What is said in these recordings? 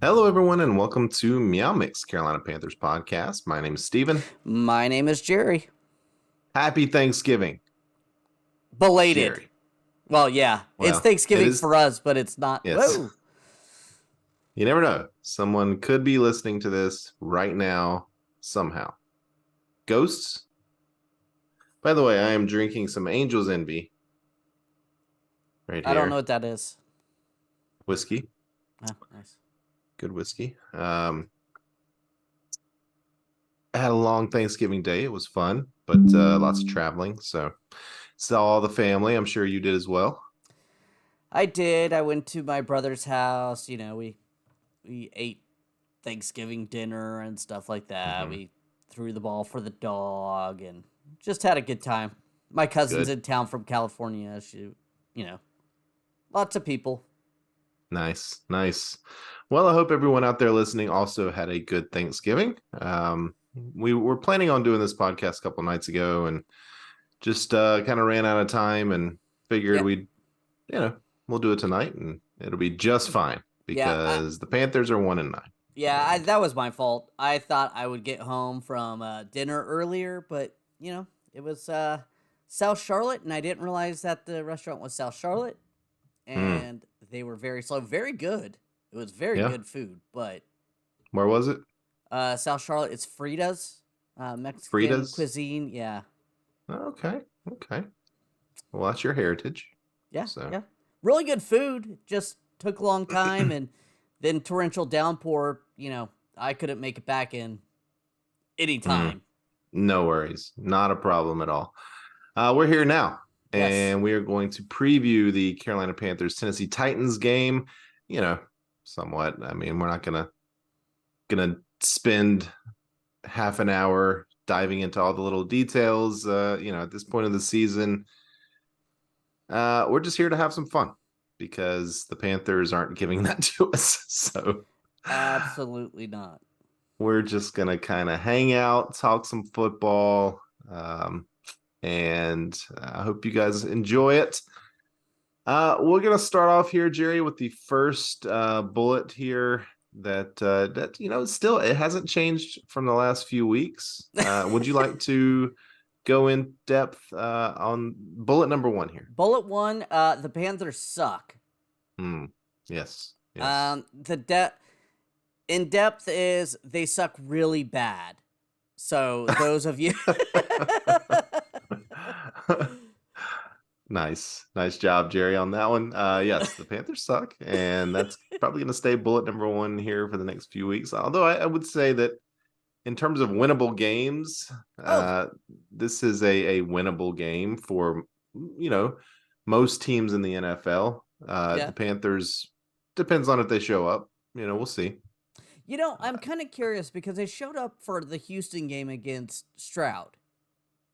Hello, everyone, and welcome to Meow Mix, Carolina Panthers podcast. My name is Steven. My name is Jerry. Happy Thanksgiving, Belated. Jerry. Well, yeah, it's Well, it Thanksgiving is, for us, but it's not. yes. Whoa. You never know. Someone could be listening to this right now, somehow. Ghosts? By the way, I am drinking some Angel's Envy right I don't know here. what that is. Whiskey. Oh, nice. Good whiskey. I had a long Thanksgiving day. It was fun, but lots of traveling. So saw all the family. I'm sure you did as well. I did. I went to my brother's house. We ate Thanksgiving dinner and stuff like that. Mm-hmm. We threw the ball for the dog and just had a good time. My cousin's Good. in town from California. Lots of people. Nice, nice. Well, I hope everyone out there listening also had a good Thanksgiving. We were planning on doing this podcast a couple nights ago and just kind of ran out of time and figured Yeah, we'll do it tonight and it'll be just fine yeah. because the Panthers are 1-9. Yeah, that was my fault. I thought I would get home from dinner earlier, but it was South Charlotte, and I didn't realize that the restaurant was South Charlotte, Hmm. and they were very slow, very good. It was very Yeah. good food, but Where was it? South Charlotte, it's Frida's, Mexican Frida's. cuisine. Yeah, Okay. Okay. Well, that's your heritage. yeah, So. yeah. Really good food. It just took a long time, and then torrential downpour. I couldn't make it back in any time. No worries. Not a problem at all. We're here now, Yes. and we are going to preview the Carolina Panthers Tennessee Titans game. Somewhat. I mean, we're not gonna spend half an hour diving into all the little details. At this point of the season, we're just here to have some fun because the Panthers aren't giving that to us. So Absolutely not. we're just gonna kind of hang out, talk some football. And I hope you guys enjoy it. We're gonna start off here, Jerry, with the first bullet here that still it hasn't changed from the last few weeks. Would you like to go in depth on bullet number one here? Bullet one, the Panthers suck. Yes, yes. The in depth is they suck really bad. So those of you, Nice job, Jerry, on that one. Yes, the Panthers suck, and that's probably going to stay bullet number one here for the next few weeks. Although I would say that in terms of winnable games, oh this is a winnable game for most teams in the NFL. yeah, The Panthers depends on if they show up. We'll see. I'm kind of curious because they showed up for the Houston game against Stroud,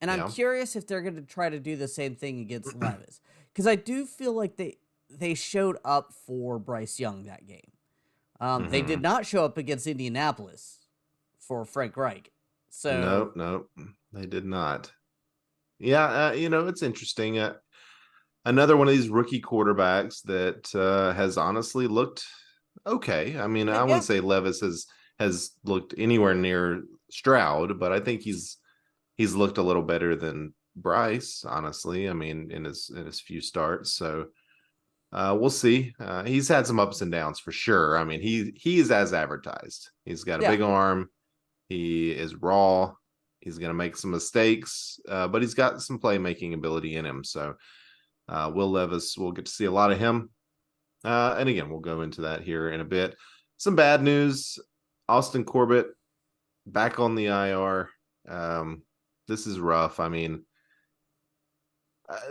and I'm Yeah. curious if they're going to try to do the same thing against Levis because I do feel like they showed up for Bryce Young that game. They Mm-hmm. did not show up against Indianapolis for Frank Reich. So No, they did not. Yeah, it's interesting. Another one of these rookie quarterbacks that has honestly looked okay. I mean, I yeah, wouldn't say Levis has looked anywhere near Stroud, but I think he's looked a little better than Bryce, honestly. I mean, in his few starts. So we'll see. He's had some ups and downs for sure. I mean, he is as advertised. He's got a yeah. big arm. He is raw. He's going to make some mistakes, but he's got some playmaking ability in him. So Will Levis, we'll get to see a lot of him. And again, we'll go into that here in a bit. Some bad news. Austin Corbett back on the IR. This is rough. I mean,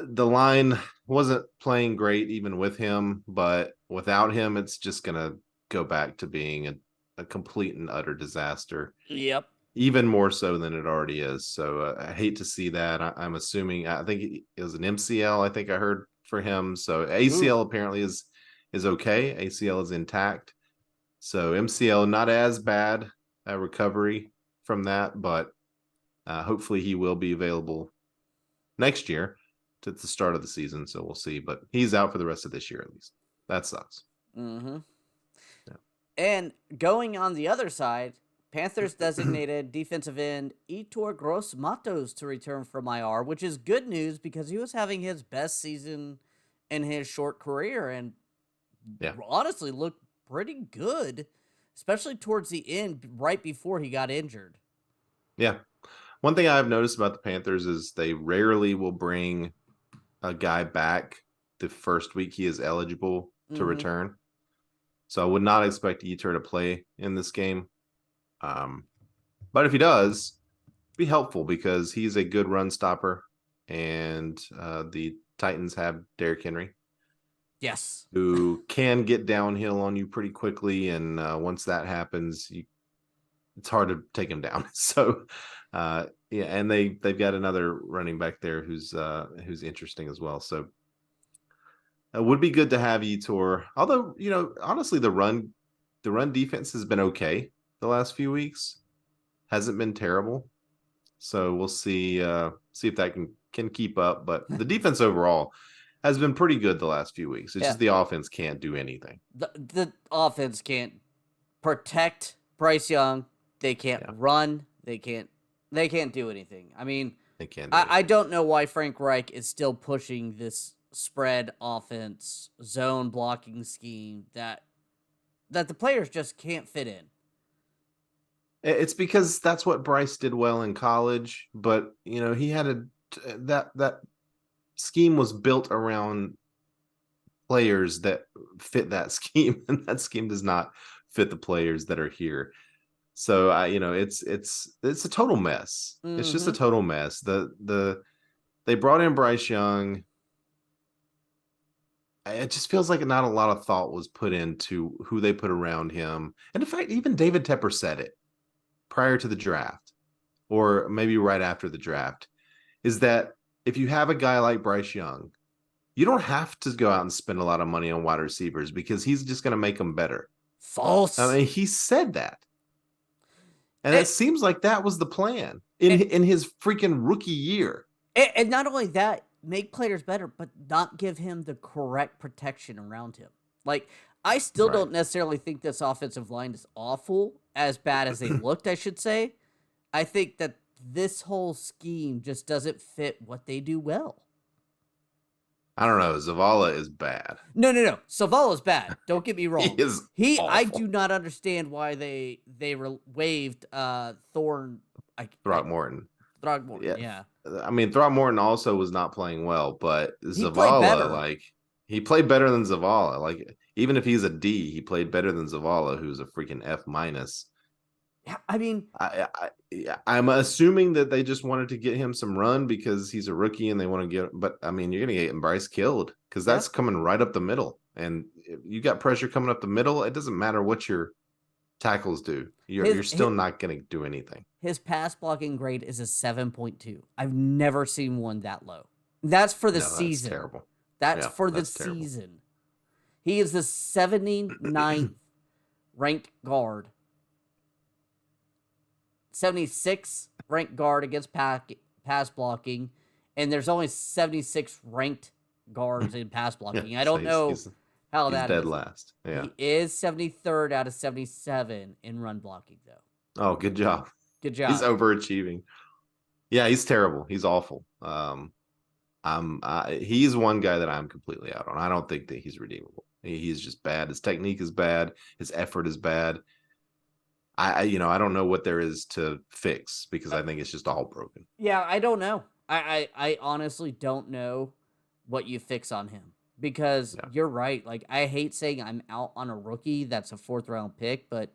the line wasn't playing great even with him, but without him, it's just going to go back to being a complete and utter disaster. Yep. Even more so than it already is. So I hate to see that. I'm assuming, I think it was an MCL, I think I heard for him. So ACL Oof. apparently is okay. ACL is intact. So MCL, not as bad a recovery from that, but hopefully he will be available next year to the start of the season. So we'll see. But he's out for the rest of this year at least. That sucks. Mm-hmm. Yeah. And going on the other side, Panthers designated defensive end Etor Gross Matos to return from IR, which is good news because he was having his best season in his short career and Yeah. honestly looked pretty good, especially towards the end, right before he got injured. Yeah. One thing I've noticed about the Panthers is they rarely will bring a guy back the first week he is eligible to Mm-hmm. return. So I would not expect Eater to play in this game. But if he does, be helpful because he's a good run stopper, and the Titans have Derrick Henry, Yes. who can get downhill on you pretty quickly, and once that happens, it's hard to take him down. So, yeah, and they've got another running back there who's interesting as well. So it would be good to have Etor. Although, honestly, the run defense has been okay the last few weeks. Hasn't been terrible. So we'll see if that can keep up. But the defense overall has been pretty good the last few weeks. It's Yeah. just the offense can't do anything. The offense can't protect Bryce Young. They can't run. They can't do anything. I mean, they can't. I don't know why Frank Reich is still pushing this spread offense, zone blocking scheme that the players just can't fit in. It's because that's what Bryce did well in college, but he had that scheme was built around players that fit that scheme, and that scheme does not fit the players that are here. So it's a total mess. Mm-hmm. It's just a total mess. They brought in Bryce Young. It just feels like not a lot of thought was put into who they put around him. And in fact, even David Tepper said it prior to the draft, or maybe right after the draft, is that if you have a guy like Bryce Young, you don't have to go out and spend a lot of money on wide receivers because he's just going to make them better. False. I mean, he said that. And it seems like that was the plan in his freaking rookie year. And not only that, make players better, but not give him the correct protection around him. Like, I still don't necessarily think this offensive line is awful, as bad as they looked, I should say. I think that this whole scheme just doesn't fit what they do well. I don't know. Zavala is bad. No. Zavala's bad. Don't get me wrong. He is awful. I do not understand why they waived Throckmorton. Throckmorton, yeah. I mean, Throckmorton also was not playing well, but Zavala, he played better than Zavala. Like, even if he's a D, he played better than Zavala, who's a freaking F-. Yeah, I mean, I'm assuming that they just wanted to get him some run because he's a rookie and they want to get. But I mean, you're going to get Bryce killed because that's coming right up the middle, and if you got pressure coming up the middle. It doesn't matter what your tackles do. You're still not going to do anything. His pass blocking grade is a 7.2. I've never seen one that low. That's for the season. That's terrible. That's for the season. He is the 79th ranked guard. 76 ranked guard against pass blocking, and there's only 76 ranked guards in pass blocking. I don't know how that dead last. Yeah. He is 73rd out of 77 in run blocking, though. Oh, good job. Good job. He's overachieving. Yeah, he's terrible. He's awful. He's one guy that I'm completely out on. I don't think that he's redeemable. He's just bad. His technique is bad. His effort is bad. I don't know what there is to fix because I think it's just all broken. Yeah, I don't know. I honestly don't know what you fix on him because you're right. Like, I hate saying I'm out on a rookie that's a 4th round pick, but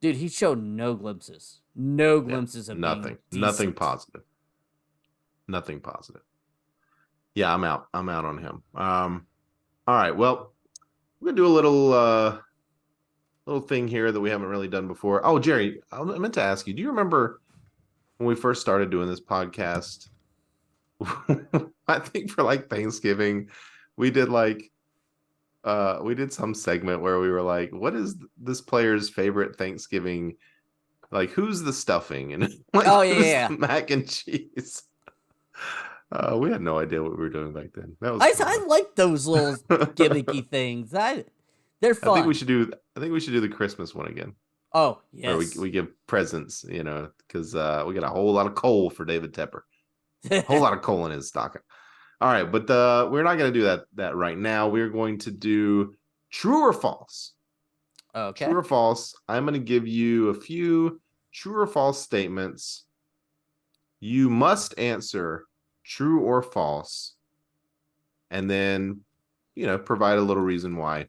dude, he showed no glimpses. No glimpses of nothing. Being nothing positive. Nothing positive. Yeah, I'm out. I'm out on him. All right. Well, we're gonna do a little thing here that we haven't really done before. Oh, Jerry, I meant to ask you, do you remember when we first started doing this podcast? I think for like Thanksgiving, we did some segment where we were like, what is this player's favorite Thanksgiving? Like, who's the stuffing? And like, who's mac and cheese? We had no idea what we were doing back then. That was I like those little gimmicky things. They're fun. I think we should do I think we should do the Christmas one again, Oh, where yes. we give presents, because we got a whole lot of coal for David Tepper, whole lot of coal in his stocking. All right, but we're not going to do that right now. We're going to do true or false. Okay. True or false. I'm going to give you a few true or false statements. You must answer true or false, and then provide a little reason why.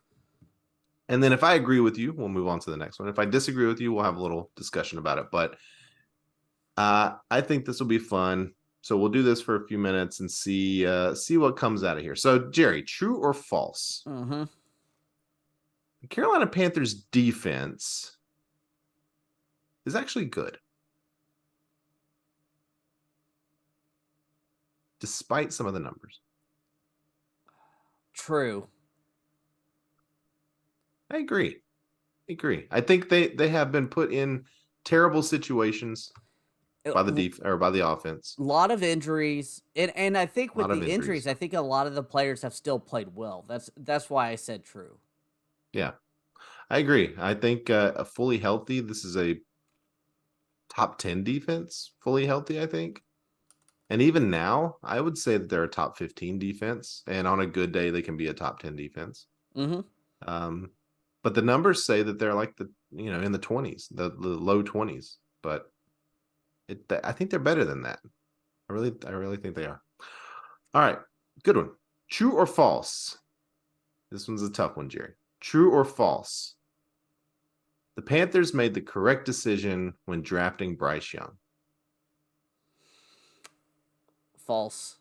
And then if I agree with you, we'll move on to the next one. If I disagree with you, we'll have a little discussion about it. But I think this will be fun. So we'll do this for a few minutes and see what comes out of here. So Jerry, true or false? Mm-hmm. The Carolina Panthers defense is actually good, despite some of the numbers. True. I agree. I think they have been put in terrible situations by the offense. A lot of injuries, and I think A lot with of the injuries, injuries. I think a lot of the players have still played well. That's why I said true. Yeah, I agree. I think a fully healthy, this is a top 10 defense, fully healthy, I think. And even now, I would say that they're a top 15 defense, and on a good day, they can be a top 10 defense. Mm-hmm. But the numbers say that they're like in the 20s, the low 20s. But I think they're better than that. I really think they are. All right, good one. True or false? This one's a tough one, Jerry. True or false? The Panthers made the correct decision when drafting Bryce Young. False.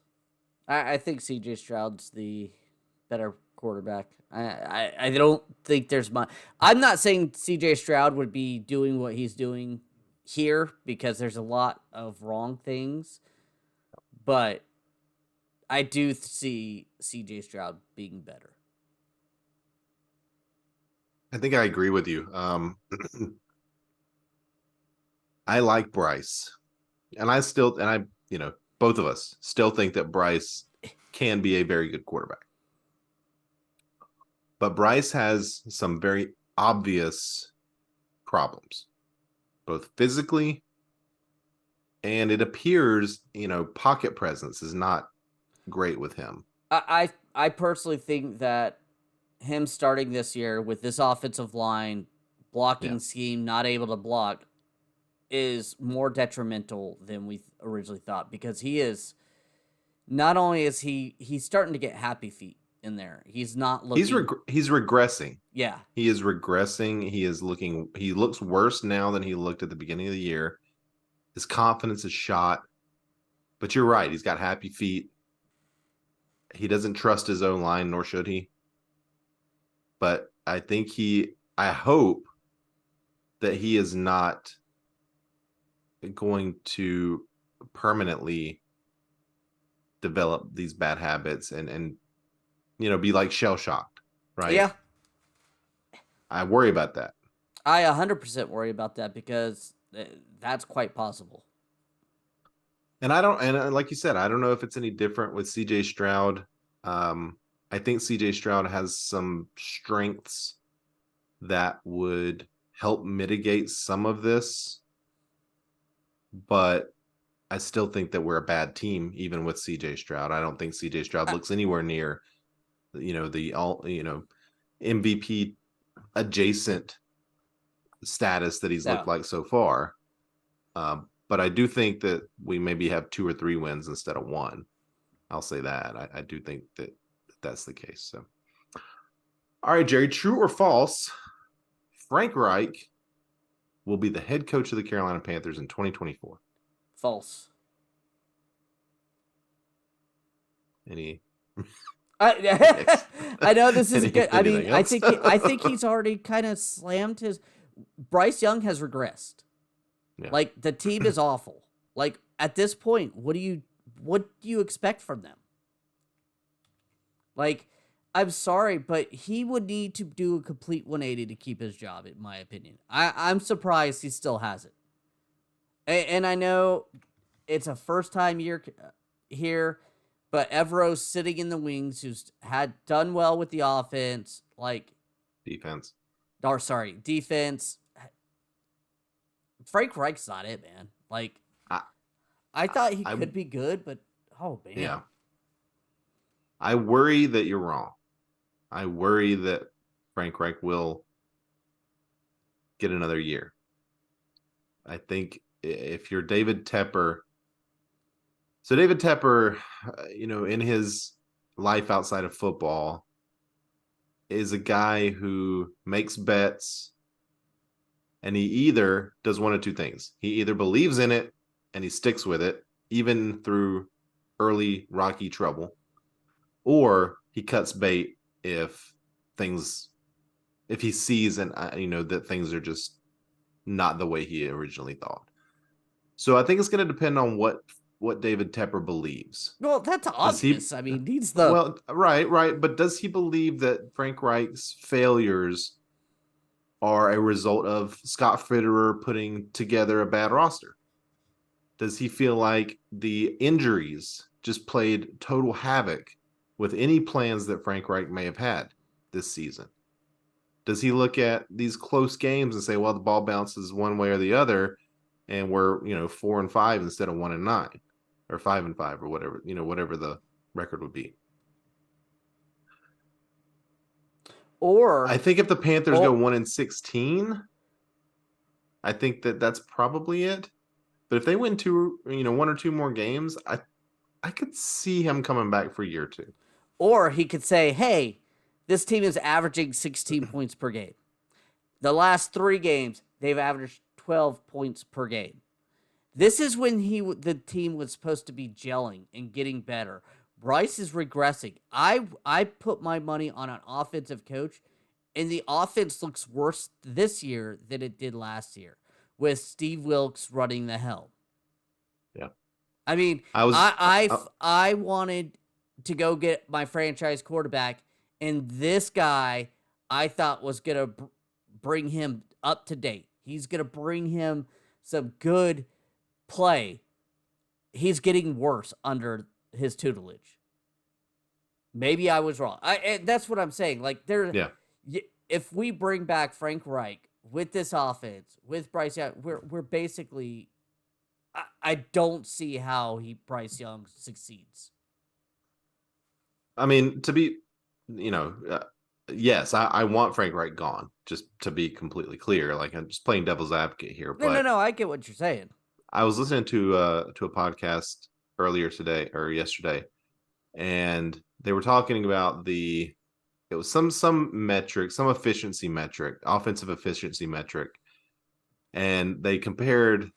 I think CJ Stroud's the better quarterback. I don't think there's much. I'm not saying CJ Stroud would be doing what he's doing here because there's a lot of wrong things, but I do see CJ Stroud being better. I think I agree with you. I like Bryce, and both of us still think that Bryce can be a very good quarterback. But Bryce has some very obvious problems, both physically and it appears, pocket presence is not great with him. I personally think that him starting this year with this offensive line blocking scheme, not able to block, is more detrimental than we originally thought because he is not only is he's starting to get happy feet in there. He's not looking. He's regressing. Yeah, he is regressing. He looks worse now than he looked at the beginning of the year. His confidence is shot. But you're right. He's got happy feet. He doesn't trust his own line, nor should he. But I hope that he is not going to permanently develop these bad habits and be like shell shocked, right? Yeah. I worry about that. I 100% worry about that because that's quite possible. And like you said, I don't know if it's any different with CJ Stroud. I think CJ Stroud has some strengths that would help mitigate some of this, but I still think that we're a bad team, even with CJ Stroud. I don't think CJ Stroud looks anywhere near, the MVP adjacent status that he's looked like so far. But I do think that we maybe have 2 or 3 wins instead of 1. I'll say that. I do think that that's the case. So, all right, Jerry, true or false? Frank Reich will be the head coach of the Carolina Panthers in 2024. False. Any? I know this is good. I mean, else? I think he's already kind of slammed his. Bryce Young has regressed. Yeah. Like the team is awful. Like at this point, what do you expect from them? Like, I'm sorry, but he would need to do a complete 180 to keep his job, in my opinion. I'm surprised he still has it. And I know it's a first-time year here, but Evero's sitting in the wings, who's had done well with the offense, like defense. Defense. Frank Reich's not it, man. Like, I, I thought he I could be good, but oh man. yeah. I worry that you're wrong. I worry that Frank Reich will get another year. I think if you're David Tepper, so David Tepper, in his life outside of football, is a guy who makes bets, and he either does one of two things. He either believes in it and he sticks with it, even through early rocky trouble, or he cuts bait if he sees that things are just not the way he originally thought. So I think it's going to depend on what David Tepper believes. Well, that's Does he? obvious. I mean, he's the Well, right. But does he believe that Frank Reich's failures are a result of Scott Fitterer putting together a bad roster? Does he feel like the injuries just played total havoc with any plans that Frank Reich may have had this season? Does he look at these close games and say, well, the ball bounces one way or the other, and we're 4-5 instead of 1-9, or 5-5, or whatever the record would be? or I think if the Panthers go 1-16, I think that's probably it. But if they win one or two more games, I could see him coming back for year two. or he could say, "Hey, this team is averaging 16 points per game. The last 3 games, they've averaged 12 points per game. This is when the team was supposed to be gelling and getting better. Bryce is regressing. I put my money on an offensive coach, and the offense looks worse this year than it did last year, with Steve Wilkes running the helm. Yeah, I mean, I wanted to go get my franchise quarterback, and this guy I thought was gonna bring him up to date. He's gonna bring him some good play. He's getting worse under his tutelage. Maybe I was wrong. That's what I'm saying. Like yeah. if we bring back Frank Reich with this offense, with Bryce Young, we're basically. I don't see how Bryce Young succeeds. I mean, to be, yes, I want Frank Reich gone. Just to be completely clear, like I'm just playing devil's advocate here. But No. I get what you're saying. I was listening to a podcast earlier today or yesterday, and they were talking about it was some metric, some efficiency metric, offensive efficiency metric, and they compared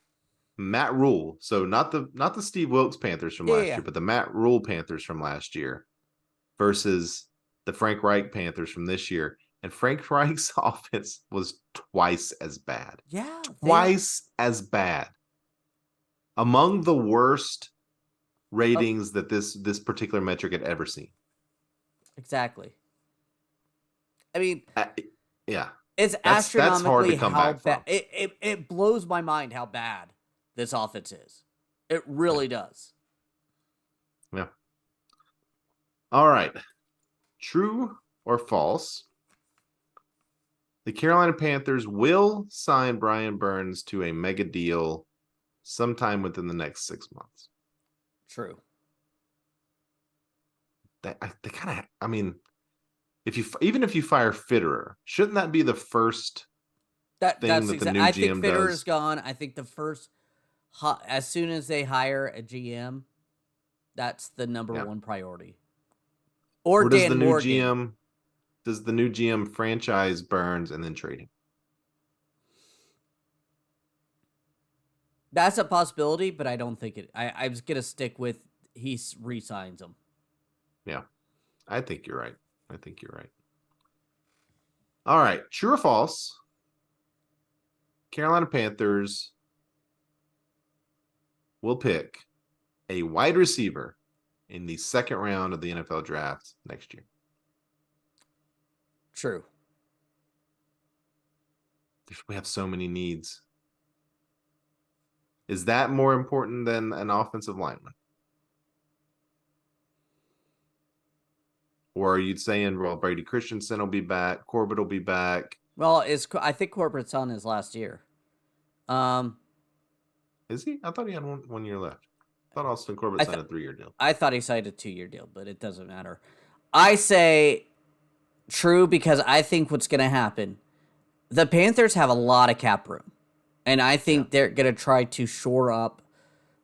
Matt Rule, so not the Steve Wilkes Panthers from last year, but the Matt Rule Panthers from last year versus the Frank Reich Panthers from this year. And Frank Reich's offense was twice as bad. Yeah. Twice as bad. Among the worst ratings that this particular metric had ever seen. Exactly. I mean, yeah. It's astronomically that's hard to come back from. It blows my mind how bad this offense is. It really does. Yeah. All right. True or false? The Carolina Panthers will sign Brian Burns to a mega deal sometime within the next 6 months. True. They kind of, I mean, even if you fire Fitterer, shouldn't that be the first thing that the new GM does? I think Fitterer's gone. I think the first, as soon as they hire a GM, that's the number one priority. Or does Dan the new Morgan. GM? Does the new GM franchise Burns and then trade him? That's a possibility, but I don't think it. I was gonna stick with he re-signs him. Yeah, I think you're right. All right, true or false? Carolina Panthers will pick a wide receiver in the second round of the NFL draft next year. True. We have so many needs. Is that more important than an offensive lineman? Or are you saying, well, Brady Christensen will be back, Corbett will be back, Well, I think Corbett's on his last year. Um, Is he? I thought he had one year left. I thought Austin Corbett I signed th- a 3-year deal. I thought he signed a 2-year deal, but it doesn't matter. I say true because I think what's going to happen. The Panthers have a lot of cap room, and I Yeah. think they're going to try to shore up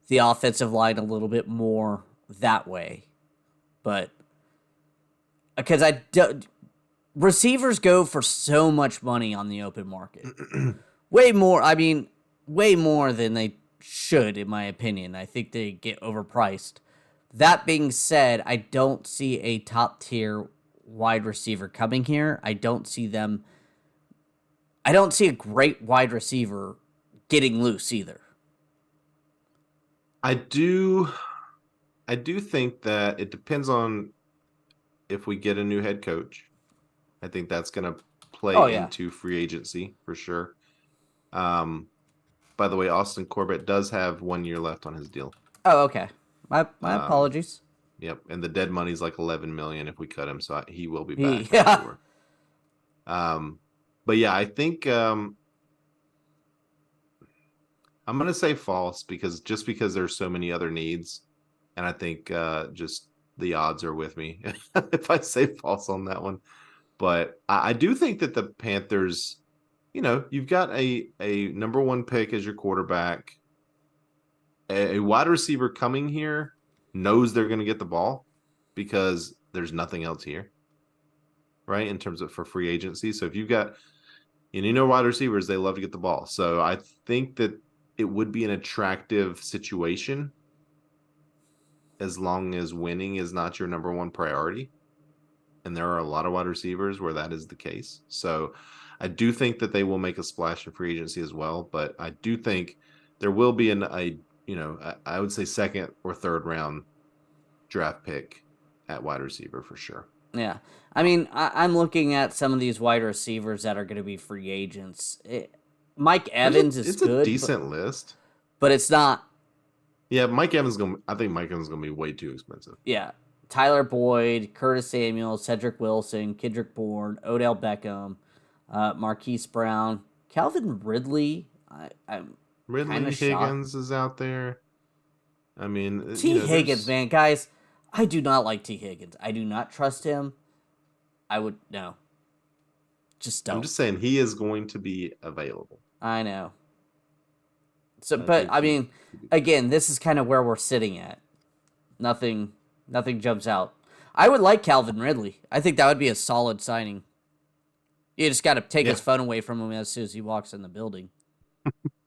the offensive line a little bit more that way. But because receivers go for so much money on the open market, way more. I mean, way more than they should, in my opinion. I think they get overpriced. That being said, I don't see a top tier wide receiver coming here. I don't see a great wide receiver getting loose either. I do think that it depends on if we get a new head coach. I think that's going to Oh play yeah. into free agency for sure. By the way, Austin Corbett does have 1 year left on his deal. Oh okay. My Um, apologies. yep, and the dead money's like 11 million if we cut him, so he will be back, I'm Yeah. sure. But yeah, I think I'm gonna say false because there's so many other needs, and I think just the odds are with me if I say false on that one. But I do think that the Panthers, you've got a number one pick as your quarterback, a wide receiver coming here knows they're going to get the ball because there's nothing else here, right? In terms of for free agency. So if you've got, wide receivers, they love to get the ball. So I think that it would be an attractive situation as long as winning is not your number one priority. And there are a lot of wide receivers where that is the case. So I do think that they will make a splash in free agency as well. But I do think there will be I would say second or third round draft pick at wide receiver for sure. Yeah. I mean, I'm looking at some of these wide receivers that are going to be free agents. Mike Evans is It's a good, decent list. but it's not. Yeah, I think Mike Evans is gonna be way too expensive. Yeah. Tyler Boyd, Curtis Samuel, Cedric Wilson, Kendrick Bourne, Odell Beckham, Marquise Brown, Calvin Ridley. I'm kind Ridley of shocked. Higgins is out there. I mean, T. Higgins, there's. man, guys, I do not like T. Higgins. I do not trust him. I would no, just I'm don't. just saying he is going to be available. I know. So, I but think I mean, he'd be good. again, this is kind of where we're sitting at. Nothing, nothing jumps out. I would like Calvin Ridley. I think that would be a solid signing. You just got to take Yeah, his phone away from him as soon as he walks in the building.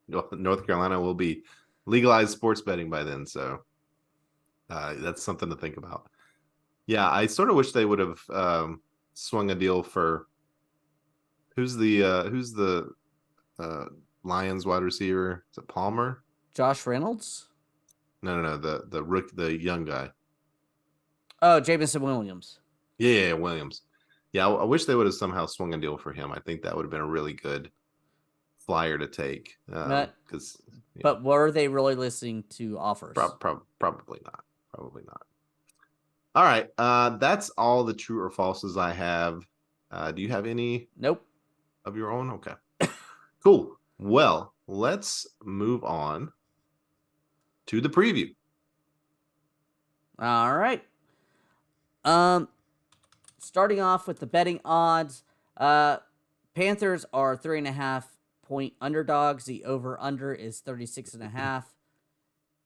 North Carolina will be legalized sports betting by then, so that's something to think about. Yeah, I sort of wish they would have swung a deal for who's the uh, Lions wide receiver? Is it Palmer? Josh Reynolds. No, the young guy. Oh, Jameson Williams. Yeah, Williams. Yeah, I wish they would have somehow swung a deal for him. I think that would have been a really good flyer to take. But Because but were they really listening to offers? probably not. Probably not. All right. That's all the true or falses I have. Do you have any Nope. of your own? Okay. Cool. Well, let's move on to the preview. All right. Starting off with the betting odds. Panthers are 3.5-point underdogs. The over/under is 36.5.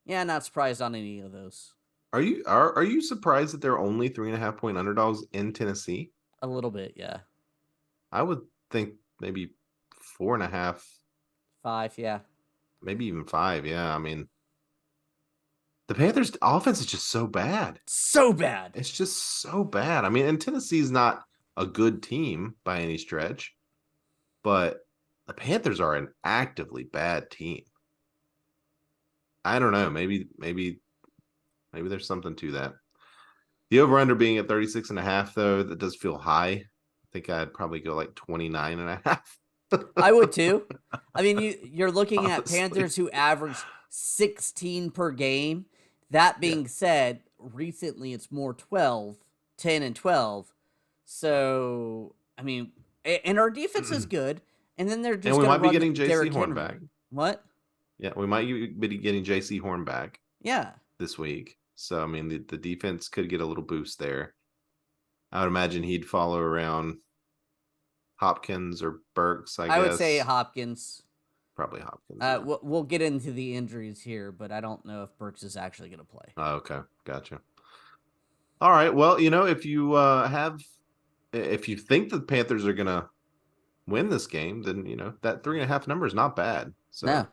Yeah, not surprised on any of those. Are you surprised that they're only 3.5-point underdogs in Tennessee? A little bit, yeah. I would think maybe 4.5, 5, yeah. maybe even 5. Yeah, I mean, the Panthers' offense is just so bad. So bad. It's just so bad. I mean, and Tennessee's not a good team by any stretch, but the Panthers are an actively bad team. I don't know. Maybe there's something to that. The over-under being at 36.5, though, that does feel high. I think I'd probably go like 29.5. I would too. I mean, you're looking at Honestly. Panthers who average 16 per game. That being said, recently it's more 12, 10 and 12. So, I mean, And our defense is good. And then they're And just we going to might be run getting J.C. Derrick Horn Henry. back. What? Yeah, we might be getting J.C. Horn back. Yeah. This week. So, I mean, the defense could get a little boost there. I would imagine he'd follow around Hopkins or Burks, I guess. I would say Hopkins. Probably Hopkins. Yeah. We'll get into the injuries here, but I don't know if Burks is actually going to play. Oh, okay. Gotcha. All right. Well, if you if you think the Panthers are going to win this game, then, that 3.5 number is not bad. So no.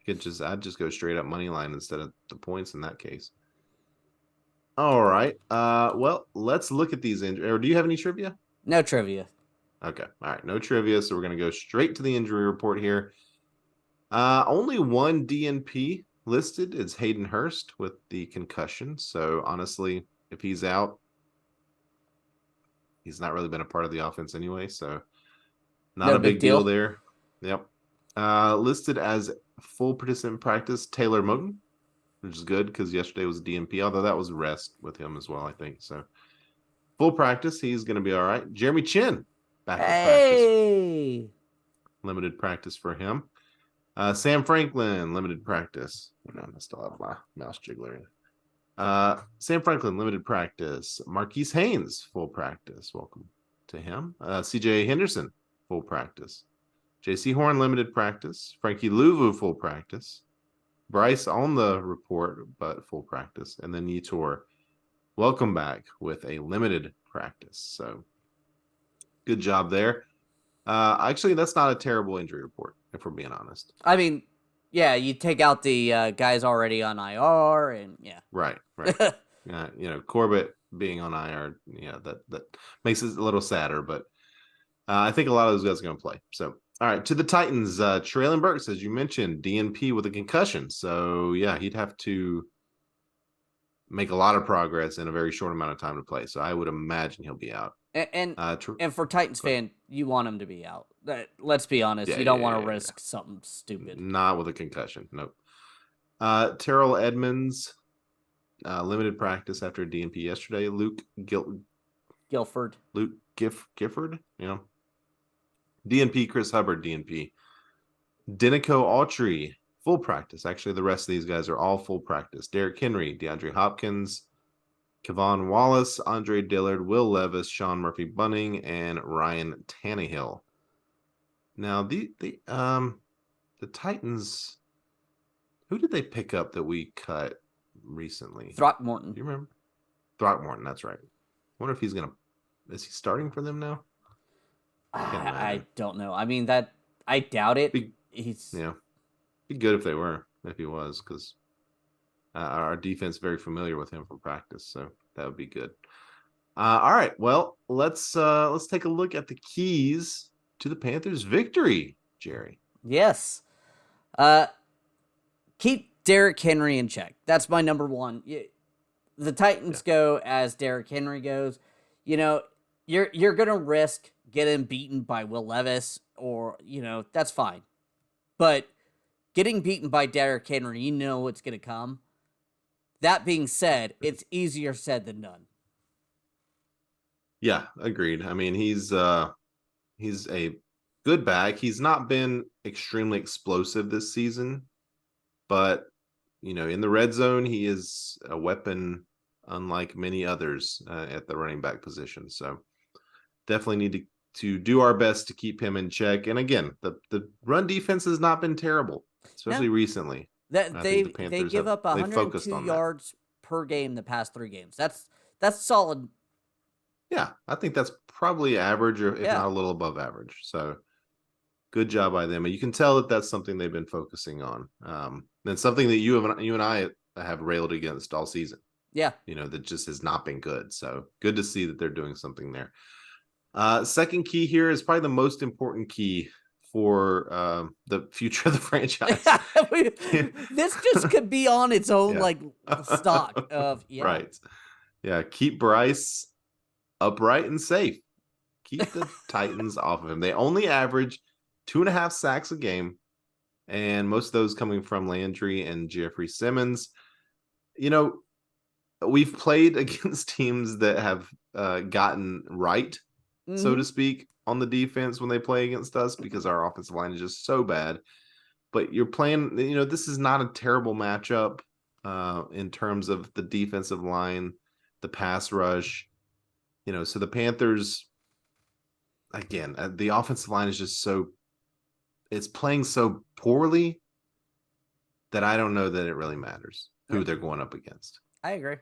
I'd just go straight up money line instead of the points in that case. All right. Well, let's look at these injuries. Or do you have any trivia? No trivia. Okay. All right. No trivia. So we're going to go straight to the injury report here. Only one DNP listed is Hayden Hurst with the concussion. So honestly, if he's out, he's not really been a part of the offense anyway. So not a big deal there. Yep. Listed as full participant practice, Taylor Moton, which is good because yesterday was a DNP, although that was rest with him as well, I think. So full practice, he's going to be all right. Jeremy Chin, back in practice. Limited practice for him. Sam Franklin, limited practice. I still have my mouse jiggler. Sam Franklin, limited practice. Marquise Haynes, full practice. Welcome to him. CJ Henderson, full practice. JC Horn, limited practice. Frankie Louvu, full practice. Bryce on the report, but full practice. And then Yetur, welcome back with a limited practice. So good job there. Actually, that's not a terrible injury report, if we're being honest. I mean, yeah, you take out the guys already on IR, and yeah. Right. Corbett being on IR, that makes it a little sadder, but I think a lot of those guys are going to play. So, all right, to the Titans, Treylon Burks, as you mentioned, DNP with a concussion. So, yeah, he'd have to make a lot of progress in a very short amount of time to play. So I would imagine he'll be out. And for Titans fan, you want him to be out. Let's be honest. You don't want to risk something stupid. Not with a concussion. Nope. Terrell Edmonds, limited practice after a DNP yesterday. Luke Gifford. Luke Gifford, DNP, Chris Hubbard, DNP. Denico Autry, full practice. Actually, the rest of these guys are all full practice. Derrick Henry, DeAndre Hopkins, Kevon Wallace, Andre Dillard, Will Levis, Sean Murphy-Bunting, and Ryan Tannehill. Now, the Titans, who did they pick up that we cut recently? Throckmorton. Do you remember? Throckmorton, that's right. I wonder if is he starting for them now? I don't know. I mean, I doubt it. He's be good if he was, because our defense is very familiar with him from practice, so that would be good. All right, well, let's take a look at the keys to the Panthers' victory, Jerry. Yes. Keep Derrick Henry in check. That's my number one. The Titans go as Derrick Henry goes. You're gonna risk getting beaten by Will Levis, or that's fine. But getting beaten by Derrick Henry, it's gonna come. That being said, it's easier said than done. Yeah, agreed. I mean, he's a good back. He's not been extremely explosive this season, but in the red zone, he is a weapon unlike many others at the running back position. So definitely need to do our best to keep him in check. And again, the run defense has not been terrible, especially recently. They give up 102 yards per game the past 3 games. That's solid. Yeah, I think that's probably average, or if not a little above average. So good job by them. And you can tell that that's something they've been focusing on. And something that you and I have railed against all season. Yeah. That just has not been good. So good to see that they're doing something there. Second key here is probably the most important key for the future of the franchise. This just could be on its own stock of right. Yeah, keep Bryce upright and safe. Keep the Titans off of him. They only average 2.5 sacks a game, and most of those coming from Landry and Jeffrey Simmons. We've played against teams that have gotten right so to speak, on the defense when they play against us because our offensive line is just so bad. But you're playing, this is not a terrible matchup in terms of the defensive line, the pass rush. So the Panthers, again, the offensive line is just it's playing so poorly that I don't know that it really matters who they're going up against. I agree.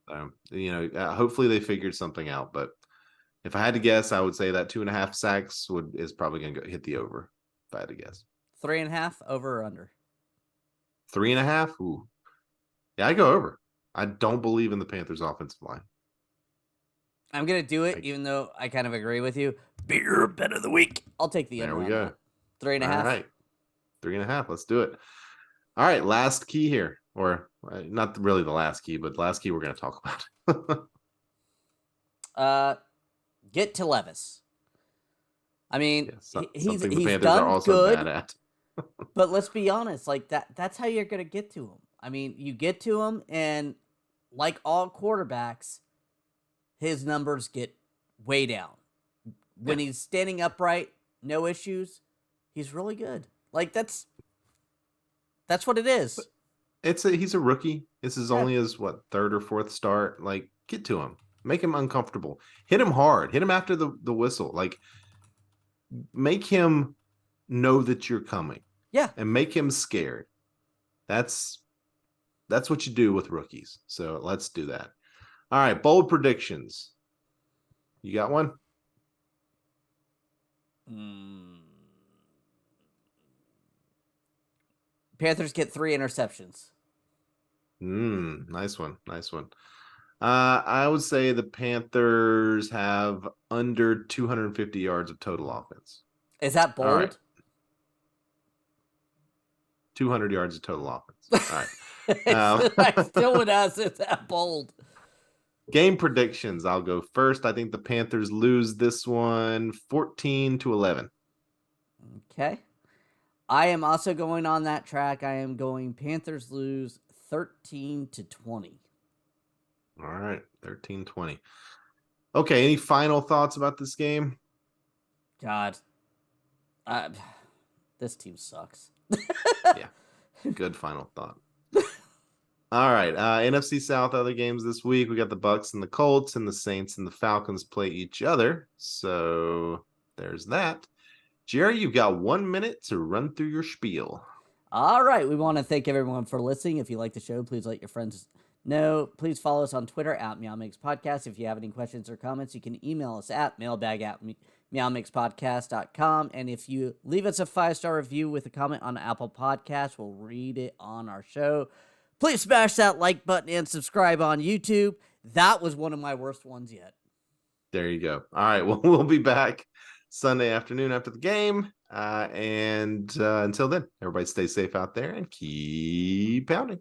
Hopefully they figured something out. But if I had to guess, I would say that 2.5 sacks is probably going to hit the over. If I had to guess, 3.5 over or under. 3.5. Ooh, yeah, I go over. I don't believe in the Panthers' offensive line. I'm gonna do it, even though I kind of agree with you. Beer bet of the week. I'll take the under. There we go. 3.5. All right, 3.5. Let's do it. All right, last key here, or not really the last key, but last key we're going to talk about. Get to Levis. I mean, he's the Panthers done are also good, bad at. But let's be honest, like that's how you're going to get to him. I mean, you get to him, and like all quarterbacks, his numbers get way down. When he's standing upright, no issues, he's really good. Like that's what it is. He's a rookie. This is only his third or fourth start. Like, get to him. Make him uncomfortable. Hit him hard. Hit him after the whistle. Like, make him know that you're coming. Yeah. And make him scared. That's what you do with rookies. So let's do that. All right, bold predictions. You got one? Panthers get 3 interceptions. Nice one. I would say the Panthers have under 250 yards of total offense. Is that bold? All right. 200 yards of total offense. All right. I still would ask, is that bold? Game predictions. I'll go first. I think the Panthers lose this one 14-11. Okay. I am also going on that track. I am going Panthers lose 13-20. All right, 13-20. Okay, any final thoughts about this game? God. This team sucks. Yeah, good final thought. All right, NFC South other games this week. We got the Bucs and the Colts, and the Saints and the Falcons play each other. So there's that. Jerry, you've got 1 minute to run through your spiel. All right, we want to thank everyone for listening. If you like the show, please let your friends know. Please follow us on Twitter at MeowMixPodcast. If you have any questions or comments, you can email us at mailbag@meowmixpodcast.com. And if you leave us a 5-star review with a comment on Apple Podcasts, we'll read it on our show. Please smash that like button and subscribe on YouTube. That was one of my worst ones yet. There you go. All right, well, we'll be back Sunday afternoon after the game. And until then, everybody stay safe out there and keep pounding.